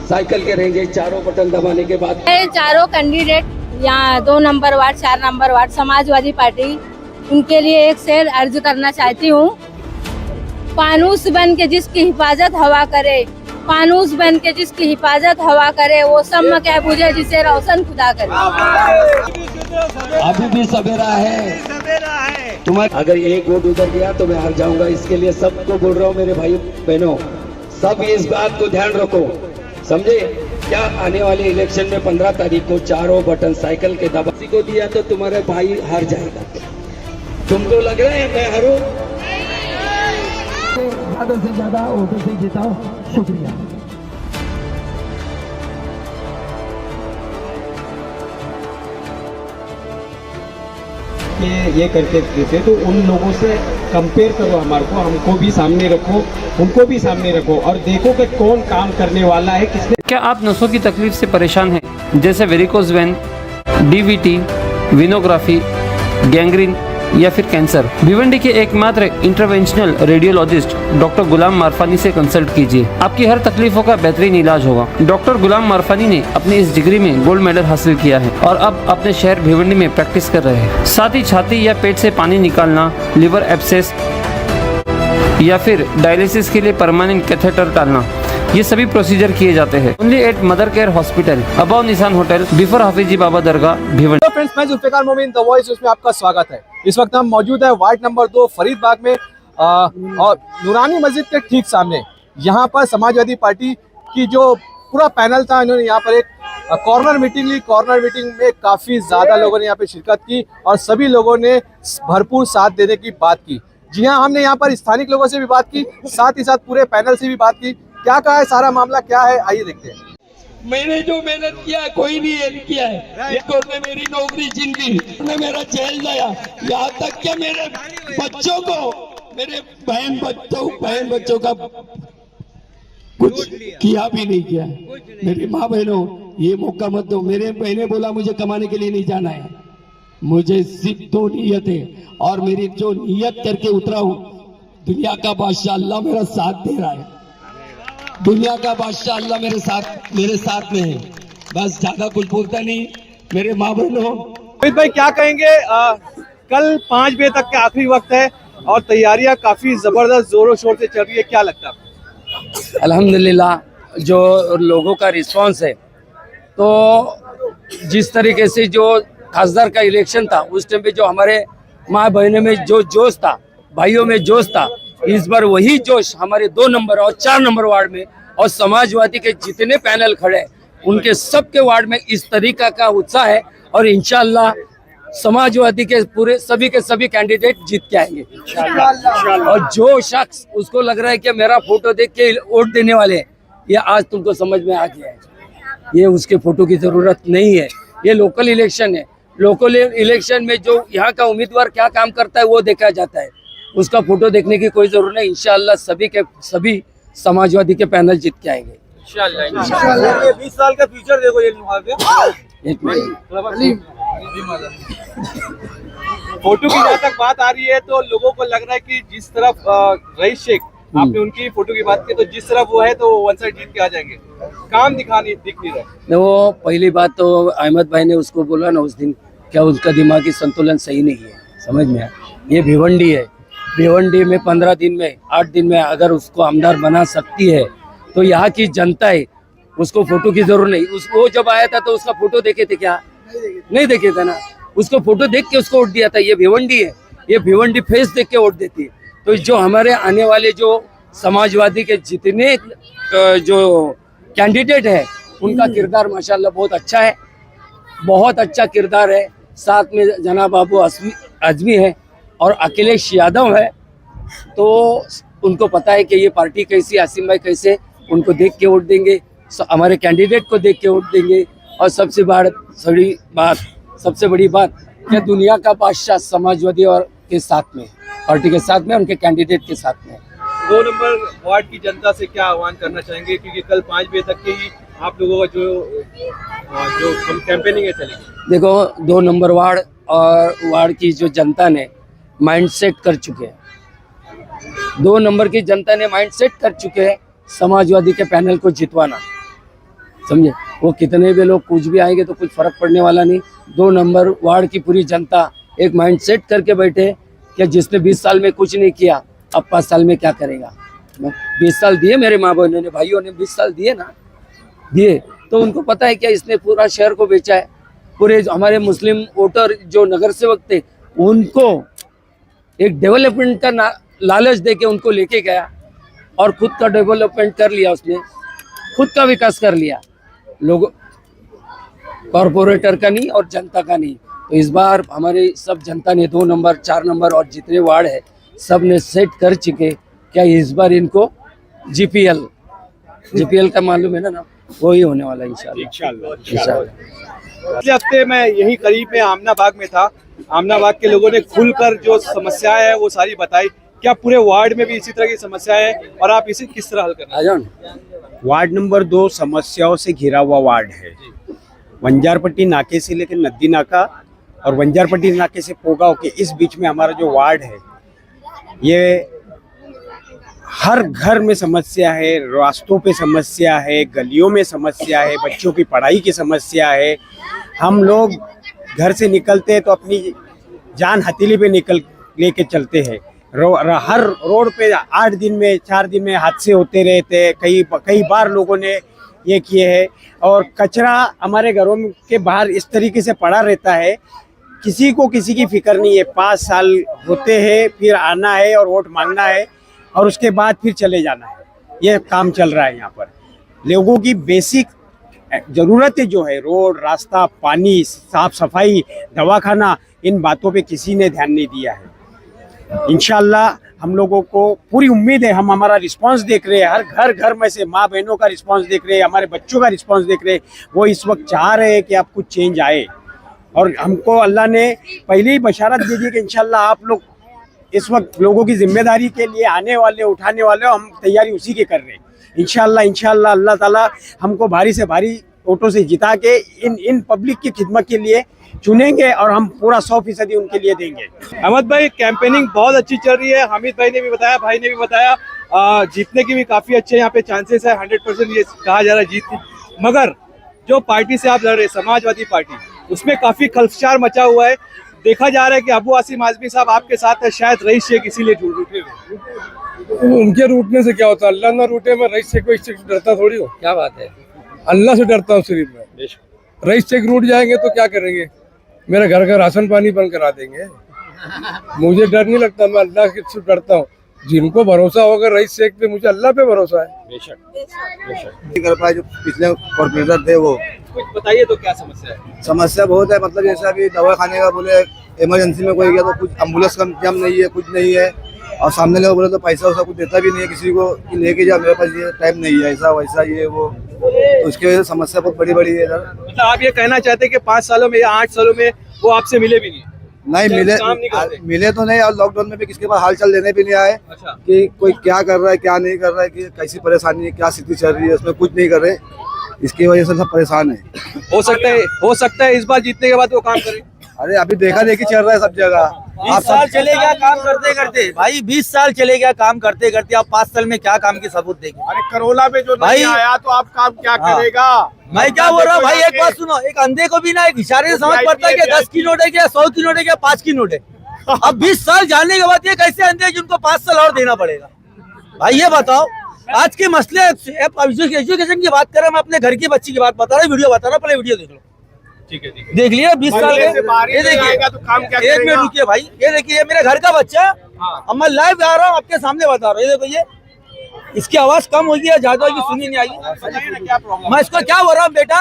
Cycle के रहेंगे। चारों बटन दबाने के बाद चारों कैंडिडेट यहाँ 2 number ward, 4 number ward Samajwadi party, उनके लिए एक शेर अर्ज करना चाहती हूँ। फानूस बन के जिसकी हिफाजत हवा करे, फानूस बन के जिसकी हिफाजत हवा करे, वो शम्म क्या बुझे जिसे रोशन खुदा करे। अभी भी सवेरा है। तुम्हारा अगर एक वोट उधर गया तो मैं हार जाऊंगा। इसके लिए सबको बोल रहा हूँ मेरे भाई बहनों, सब इस बात को ध्यान रखो, समझे क्या? आने वाले इलेक्शन में 15 तारीख को चारों बटन साइकिल के दबा को दिया तो तुम्हारे भाई हार जाएगा। तुमको लग रहा है मैं हारूं? ज्यादा से ज्यादा वोटों से जिताओ। शुक्रिया। ये करके देते तो उन लोगों से कंपेयर करो, हमारे को हमको भी सामने रखो, उनको भी सामने रखो और देखो कि कौन काम करने वाला है, किसने। क्या आप नसों की तकलीफ से परेशान हैं, जैसे वेरिकोज वेन, डीवीटी, विनोग्राफी, गैंग्रीन या फिर कैंसर? भिवंडी के एकमात्र इंटरवेंशनल रेडियोलॉजिस्ट डॉक्टर गुलाम मारफानी से कंसल्ट कीजिए। आपकी हर तकलीफों का बेहतरीन इलाज होगा। डॉक्टर गुलाम मारफानी ने अपनी इस डिग्री में गोल्ड मेडल हासिल किया है और अब अपने शहर भिवंडी में प्रैक्टिस कर रहे हैं। साथ ही छाती या पेट से पानी निकालना, लिवर एब्सेस या फिर डायलिसिस के लिए परमानेंट कैथेटर डालना, ये सभी प्रोसीजर किए जाते हैं। Only at mother care hospital, above Nishan hotel, before Hafizi Baba Dargah, Bhiwandi. Friends, मैं जुल्फिकार मोमिन, द वॉइस उसमें आपका स्वागत है। इस वक्त हम मौजूद है वार्ड नंबर 2 फरीदबाग में और नूरानी मस्जिद के ठीक सामने। यहाँ पर समाजवादी पार्टी की जो पूरा पैनल था, इन्होंने यहाँ पर एक कॉर्नर मीटिंग ली। कॉर्नर मीटिंग में काफ़ी ज़्यादा लोगों ने यहाँ पे शिरकत की और सभी लोगों ने भरपूर साथ देने की बात की। जी हाँ, हमने यहाँ पर स्थानिक लोगों से भी बात की, साथ ही साथ पूरे पैनल से भी बात की। क्या कहा है, सारा मामला क्या है, आइए देखते हैं। मैंने जो मेहनत किया है कोई नहीं हेल्प किया है। एक और ने मेरी नौकरी छीन ली, ने मेरा जेल गया, यहाँ तक कि मेरे बच्चों को, मेरे बहन बच्चों का कुछ किया भी नहीं किया। मेरी माँ बहनों, ये मौका मत दो। मेरे बहने बोला मुझे कमाने के लिए नहीं जाना है, मुझे सिर्फ 2 नियत है और मेरी जो नियत करके उतरा हूँ, दुनिया का बादशाह अल्लाह मेरा साथ दे रहा है। दुनिया का बादशाह अल्लाह मेरे साथ में है। बस ज्यादा कुछ बोलता नहीं। मेरे माँ बहनों, अमित भाई क्या कहेंगे? कल 5 बजे तक का आखिरी वक्त है और तैयारियां काफी जबरदस्त जोरों शोर से चल रही है, क्या लगता है? अल्हम्दुलिल्लाह, जो लोगों का रिस्पांस है, तो जिस तरीके से जो खासदार का इलेक्शन था उस टाइम पे जो हमारे माँ बहनों में जो जोश था, भाइयों में जोश था, इस बार वही जोश हमारे 2 नंबर और 4 नंबर वार्ड में और समाजवादी के जितने पैनल खड़े उनके सबके वार्ड में इस तरीका का उत्साह है और इंशाल्लाह समाजवादी के पूरे सभी के सभी कैंडिडेट जीत के आएंगे इंशाल्लाह। और जो शख्स उसको लग रहा है कि मेरा फोटो देख के वोट देने वाले हैं, ये आज तुमको समझ में आ गया है। ये उसके फोटो की जरूरत नहीं है। ये लोकल इलेक्शन है। लोकल इलेक्शन में जो यहाँ का उम्मीदवार क्या काम करता है वो देखा जाता है, उसका फोटो देखने की कोई जरूरत नहीं। इंशाल्लाह सभी के सभी समाजवादी के पैनल जीत के आएंगे इंशाल्लाह। 20 साल का फ्यूचर देखो ये फोटो की जहाँ तक बात आ रही है तो लोगों को लग रहा है कि जिस तरफ रईस शेख, आपने उनकी फोटो की बात की, तो जिस तरफ वो है तो वन साइड जीत के आ जाएंगे। काम दिख नहीं रहा। वो पहली बात तो अहमद भाई ने उसको बोला ना उस दिन, क्या उसका दिमागी संतुलन सही नहीं है, समझ में आया? ये भिवंडी है, भिवंडी में 15 दिन में 8 दिन में अगर उसको आमदार बना सकती है तो यहाँ की जनता है, उसको फोटो की जरूरत नहीं। वो जब आया था तो उसका फोटो देखे थे क्या? नहीं देखे थे ना। उसको फोटो देख के उसको वोट दिया था। ये भिवंडी है, ये भिवंडी फेस देख के वोट देती है। तो जो हमारे आने वाले जो समाजवादी के जितने जो कैंडिडेट है उनका किरदार माशाल्लाह बहुत अच्छा है, बहुत अच्छा किरदार है। साथ में जनाब बाबू आजमी है और अखिलेश यादव है, तो उनको पता है कि ये पार्टी कैसी, आसिम भाई कैसे, उनको देख के वोट देंगे, हमारे कैंडिडेट को देख के वोट देंगे। और सबसे बड़ी बात कि दुनिया का बादशाह समाजवादी और के साथ में, पार्टी के साथ में, उनके कैंडिडेट के साथ में। 2 नंबर वार्ड की जनता से क्या आह्वान करना चाहेंगे, क्योंकि कल 5 बजे तक के ही आप लोगों का जो कैंपेनिंग है चलेगी? देखो, 2 नंबर वार्ड और वार्ड की जो जनता ने माइंड सेट कर चुके हैं, 2 नंबर की जनता ने माइंड सेट कर चुके हैं। समाजवादी के पैनल को जितवाना, समझे। वो कितने भी लोग कुछ भी आएंगे तो कुछ फर्क पड़ने वाला नहीं। 2 नंबर वार्ड की पूरी जनता एक माइंड सेट करके बैठे कि जिसने 20 साल में कुछ नहीं किया अब 5 साल में क्या करेगा। 20 साल दिए मेरे माँ बहनों ने, भाइयों ने 20 साल दिए ना, दिए। तो उनको पता है क्या इसने पूरा शहर को बेचा है। पूरे हमारे मुस्लिम वोटर जो नगर सेवक थे उनको एक डेवलपमेंट का लालच दे के उनको लेके गया और खुद का डेवलपमेंट कर लिया, उसने खुद का विकास कर लिया, लोगों कॉरपोरेटर का नहीं और जनता का नहीं। तो इस बार हमारे सब जनता ने 2 नंबर 4 नंबर और जितने वार्ड है सब ने सेट कर चुके क्या इस बार इनको जीपीएल का मालूम है ना, वही होने वाला इंशाल्लाह। पिछले हफ्ते मैं यही करीब में आमना बाग में था। आमना बाग के लोगों ने खुलकर जो समस्याएं है वो सारी बताई। क्या पूरे वार्ड में भी इसी तरह की समस्याएं है और आप इसे किस तरह हल करना? आ जाओ ना। वार्ड नंबर 2 समस्याओं से घिरा हुआ वार्ड है। वंजारपट्टी नाके से लेकर नद्दी नाका और वंजारपट्टी नाके से पोगांव के इस बीच में हमारा जो वार्ड है, ये हर घर में समस्या है, रास्तों पे समस्या है, गलियों में समस्या है, बच्चों की पढ़ाई की समस्या है। हम लोग घर से निकलते हैं तो अपनी जान हथेली पे निकल लेके चलते हैं। हर रोड पे 8 दिन में 4 दिन में हादसे होते रहते हैं। कई बार लोगों ने ये किए हैं और कचरा हमारे घरों के बाहर इस तरीके से पड़ा रहता है, किसी को किसी की फिक्र नहीं है। 5 साल होते हैं, फिर आना है और वोट मांगना है और उसके बाद फिर चले जाना है। ये काम चल रहा है यहाँ पर। लोगों की बेसिक ज़रूरतें जो है, रोड, रास्ता, पानी, साफ सफाई, दवाखाना, इन बातों पे किसी ने ध्यान नहीं दिया है। इंशाल्लाह हम लोगों को पूरी उम्मीद है, हम हमारा रिस्पांस देख रहे हैं, हर घर में से माँ बहनों का रिस्पांस देख रहे हैं, हमारे बच्चों का रिस्पांस देख रहे हैं। वो इस वक्त चाह रहे हैं कि अब कुछ चेंज आए और हमको अल्लाह ने पहले ही बशारत दे दी कि इंशाल्लाह आप लोग इस वक्त लोगों की जिम्मेदारी के लिए आने वाले, उठाने वाले, हम तैयारी उसी की कर रहे हैं। इंशाल्लाह अल्लाह ताला हमको भारी से भारी वोटों से जिता के इन पब्लिक की खिदमत के लिए चुनेंगे और हम पूरा 100% उनके लिए देंगे। अहमद भाई, कैंपेनिंग बहुत अच्छी चल रही है। हामिद भाई ने भी बताया, भाई ने भी बताया, जीतने की भी काफी अच्छे यहाँ पे चांसेस है। 100% ये कहा जा रहा है जीत। मगर जो पार्टी से आप लड़ रहे, समाजवादी पार्टी, उसमें काफी खलफशार मचा हुआ है। देखा जा रहा है कि अबू आसिम आजमी साहब आपके साथ है, शायद रईस शेख इसीलिए रूठे हुए। उनके रूटने से क्या होता है? अल्लाह ना रूटे, में रईस शेख को इससे डरता थोड़ी हो। क्या बात है, अल्लाह से डरता हूँ सिर्फ मैं। रईस शेख रूट जाएंगे तो क्या करेंगे? मेरे घर का राशन पानी बंद करा देंगे। मुझे डर नहीं लगता, मैं अल्लाह से डरता हूँ। जिनको भरोसा होगा रईस शेख पे, मुझे अल्लाह पे भरोसा है। बेशक कर पाए। जो पिछले कॉर्पोरेटर थे वो कुछ बताइए तो क्या समस्या है? समस्या बहुत है। मतलब जैसे अभी दवा खाने का बोले, इमरजेंसी में कोई गया तो कुछ एम्बुलेंस का इंतजाम नहीं है, कुछ नहीं है। और सामने लोग बोले तो पैसा वैसा कुछ देता भी नहीं है किसी को कि लेके जाओ, मेरे पास ये टाइम नहीं है, ऐसा वैसा ये वो। तो उसकी वजह से समस्या बहुत बड़ी है इधर। मतलब आप ये कहना चाहते हैं कि 5 सालों में या 8 सालों में वो आपसे मिले भी नहीं? नहीं मिले, काम नहीं करते। मिले तो नहीं। और लॉकडाउन में भी किसके पास हाल चाल लेने भी नहीं आए कि कोई क्या कर रहा है, क्या नहीं कर रहा है, कि कैसी परेशानी है, क्या स्थिति चल रही है, उसमें कुछ नहीं कर रहे। इसकी वजह से सब परेशान है। हो सकता है इस बार जीतने के बाद वो काम करें। अरे अभी देखा देखी चल रहा है सब जगह। 20 साल चले गया काम करते करते भाई, 20 साल चले गया काम करते करते। आप 5 साल में क्या काम की सबूत देंगे? अरे करोला में जो भाई आया तो आप काम क्या करेगा? मैं क्या बोल रहा हूँ भाई, एक बात सुनो। एक अंधे को भी ना एक इशारे से समझ पड़ता है कि 10 की नोट है क्या 100 की नोट है क्या 5 की नोट है। अब 20 साल जाने के बाद ये कैसे अंधे जिनको 5 साल और देना पड़ेगा? भाई ये बताओ, आज के मसले एजुकेशन की बात करें, मैं अपने घर की बच्ची की बात बता रहा हूँ, वीडियो बता रहा हूँ, पहले वीडियो देख लो। ठीक है। देख लिया 20 साल के। ये देखिए तो काम क्या एक मिनट रुकिए भाई, ये देखिए ये मेरे घर का बच्चा। अब मैं लाइव आ रहा हूँ, आपके सामने बता रहा हूँ। ये देखो, ये इसकी आवाज कम होगी या ज्यादा होगी, सुनी नहीं आई। मैं इसको क्या बोल रहा हूँ, बेटा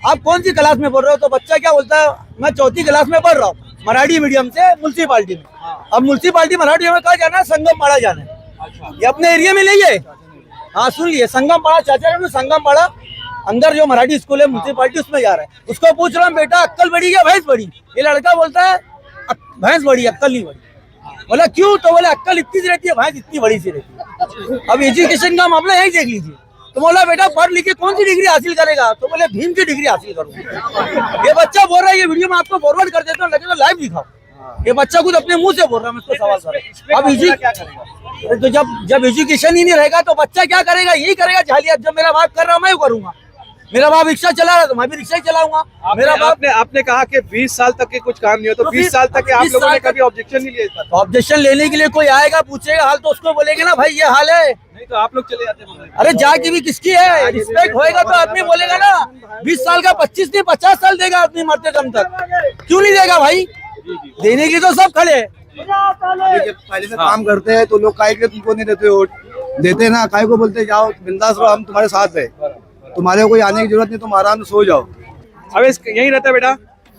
आप कौन सी क्लास में पढ़ रहे हो? तो बच्चा क्या बोलता है, मैं 4th क्लास में पढ़ रहा हूँ, मराठी मीडियम से म्युनिसिपालिटी में। अब म्युनिसिपालिटी मराठी में कहा जाना है, संगम पाड़ा जाना है। ये अपने एरिया में नहीं है। हाँ सुन लिए, संगम पाड़ा, चाचा संगम पाड़ा अंदर जो मराठी स्कूल है म्युनिसिपालिटी, उसमें जा रहा है। उसको पूछ रहा हूँ, बेटा अक्कल बड़ी या भैंस बड़ी? ये लड़का बोलता है भैंस बड़ी, अक्कल नहीं बड़ी। बोला क्यों? तो बोले अक्कल इतनी सी रहती है, भैंस इतनी बड़ी सी रहती है। अब एजुकेशन का मामला यही देख लीजिए। तो बोला बेटा पढ़ लिख के कौन सी डिग्री हासिल करेगा? तो बोले भीम की डिग्री हासिल करूंगा। ये बच्चा बोल रहा है, ये वीडियो में आपको फॉरवर्ड कर देता हूँ, लेकिन लाइव दिखाओ। ये बच्चा खुद अपने मुंह से बोल रहा है, मैं इसको सवाल कर रहा हूँ। अब अरे तो जब एजुकेशन ही नहीं रहेगा तो बच्चा क्या करेगा? यही करेगा जालियात। जब मेरा बाप कर रहा मैं करूंगा। मेरा बाप रिक्शा चला रहा तो मैं भी रिक्शा ही चलाऊंगा। मेरा बाप आपने कहा कि 20 साल तक के कुछ काम नहीं हो, तो 20 साल तक के आप 20 लोगों ने साल कभी ऑब्जेक्शन नहीं लिया इस पर? ऑब्जेक्शन लेने के लिए कोई आएगा पूछेगा हाल, तो उसको बोलेंगे ना भाई ये हाल है। नहीं तो आप लोग चले जाते हैं। अरे जाके भी किसकी है? रिस्पेक्ट होएगा तो आदमी बोलेगा ना। 20 साल का 25 नहीं 50 साल देगा आदमी मरते दम तक। क्यों नहीं देगा भाई? देने की तो सब खड़े हैं। जब पहले से काम करते हैं तो लोग काहे के लिए तुमको नहीं देते वोट? देते ना, काहे को बोलते जाओ बिंदास रहो, हम तुम्हारे साथ है, तुम्हारे कोई आने की जरूरत नहीं, तुम आराम से सो जाओ। अब यही रहता है बेटा?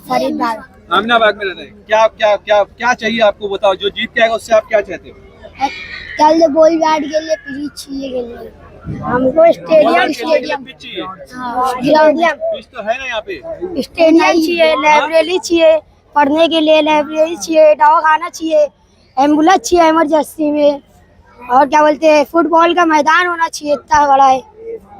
फरीदाबाद आमिनाबाद में रहता है। क्या क्या क्या क्या चाहिए आपको? बताओ, जो जीत के आएगा उससे आप क्या चाहते हो? कल बॉल बैट के लिए पिच चाहिए, के लिए हमको स्टेडियम पिच चाहिए। ग्राउंड पिच तो है ना यहाँ पे। स्टेडियम चाहिए, लाइब्रेरी चाहिए, पढ़ने के लिए लाइब्रेरी चाहिए, दवाखाना चाहिए, एम्बुलेंस चाहिए इमरजेंसी में, और क्या बोलते हैं फुटबॉल का मैदान होना चाहिए, इतना बड़ा है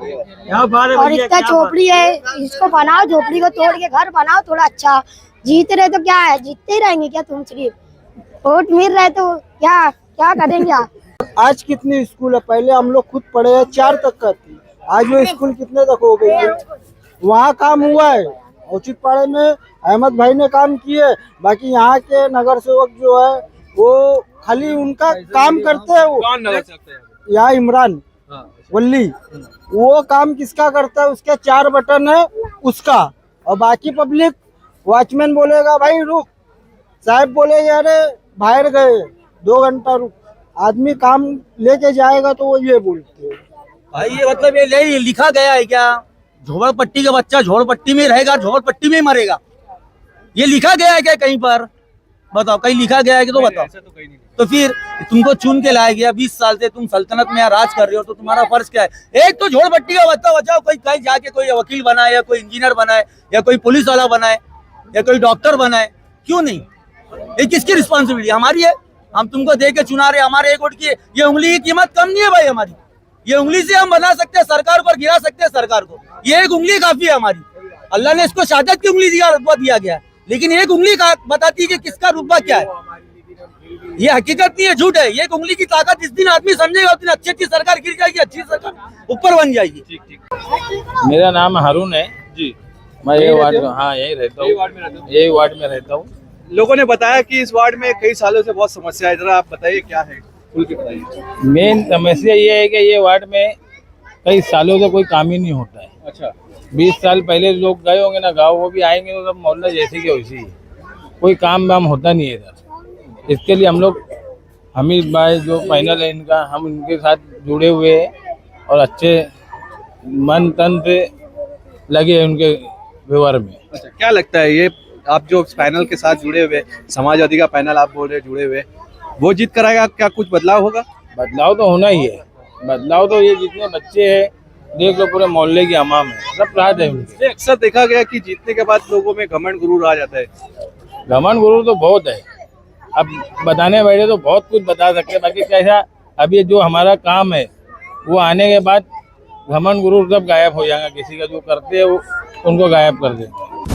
और इतना झोपड़ी है, इसको बनाओ, झोपड़ी को तोड़ के घर बनाओ थोड़ा अच्छा। जीत रहे तो क्या है, जीतते ही रहेंगे क्या? तुम सिर्फ वोट मिल रहे तो क्या क्या करेंगे आप? आज कितने स्कूल है? पहले हम लोग खुद पढ़े हैं 4 तक का थी, आज वो स्कूल कितने तक हो गई है? वहाँ काम हुआ है, उचित पाड़े में अहमद भाई ने काम किए, बाकी यहाँ के नगर सेवक जो है वो खाली उनका काम करते हैं। वो कौन नगर सेवक है? यहाँ इमरान वल्ली, वो काम किसका करता है? उसके 4 बटन है उसका, और बाकी पब्लिक वॉचमैन बोलेगा भाई रुक, साहब बोलेगा अरे बाहर गए 2 घंटा रुक, आदमी काम लेके जाएगा तो वो ये बोलते हैं। भाई ये मतलब ये लिखा गया है क्या? झोपड़पट्टी का बच्चा झोपड़पट्टी में रहेगा, झोपड़पट्टी में ही मरेगा, ये लिखा गया है क्या कहीं पर? बताओ, कहीं लिखा गया है कि तो बताओ। तो फिर तुमको चुन के लाया गया, 20 साल से तुम सल्तनत में राज कर रहे हो, तो तुम्हारा फर्ज क्या है? एक तो झोपड़पट्टी का बच्चा बचाओ, कोई कहीं जाके कोई वकील बनाए, या कोई इंजीनियर बनाए, या कोई पुलिस वाला बनाए, या कोई डॉक्टर बनाए, क्यों नहीं? ये किसकी रिस्पॉन्सिबिलिटी? हमारी है। हम तुमको दे के चुना रहे, हमारे एक वोट की ये उंगली की कीमत कम नहीं है भाई हमारी। ये उंगली से हम बना सकते हैं सरकार को और गिरा सकते हैं सरकार को, ये एक उंगली काफी है हमारी। अल्लाह ने इसको शहादत की उंगली दिया, रुतबा दिया गया है, लेकिन एक उंगली का बताती है कि किसका रुतबा क्या है। ये हकीकत नहीं है, झूठ है। ये एक उंगली की ताकत जिस दिन आदमी समझेगा उस दिन अच्छी अच्छी सरकार गिर जाएगी, अच्छी सरकार ऊपर बन जाएगी। मेरा नाम हारून है जी, मैं यही वार्ड में, हाँ यही रहता हूँ, यही वार्ड में रहता हूँ। लोगों ने बताया कि इस वार्ड में कई सालों से बहुत समस्या है, जरा आप बताइए क्या है, खुल के बताइए। मेन समस्या ये है कि ये वार्ड में कई सालों से कोई काम ही नहीं होता है। अच्छा, 20 साल पहले लोग गए होंगे ना गाँव, वो भी आएंगे तो सब मोहल्ला जैसे कि वैसे ही, कोई काम वाम होता नहीं है इधर। इसके लिए हम लोग हमीद भाई जो पैनल है इनका, हम इनके साथ जुड़े हुए हैं और अच्छे मन तन से लगे हैं उनके व्यवहार में। अच्छा, क्या लगता है ये आप जो पैनल के साथ जुड़े हुए, समाजवादी का पैनल आप बोल रहे जुड़े हुए, वो जीत कर आएगा, क्या कुछ बदलाव होगा? बदलाव तो होना ही है, बदलाव तो ये जितने बच्चे हैं देख लो, पूरे मोहल्ले की अमाम है, सब राहत है उनसे। अक्सर देखा गया कि जीतने के बाद लोगों में घमंड गुरूर आ जाता है। घमंड गुरूर तो बहुत है, अब बताने बैठे तो बहुत कुछ बता सकते हैं, बाकी कैसा अब ये जो हमारा काम है वो आने के बाद घमंड गुरूर सब गायब हो जाएगा, किसी का जो करते हैं वो उनको गायब कर देते हैं।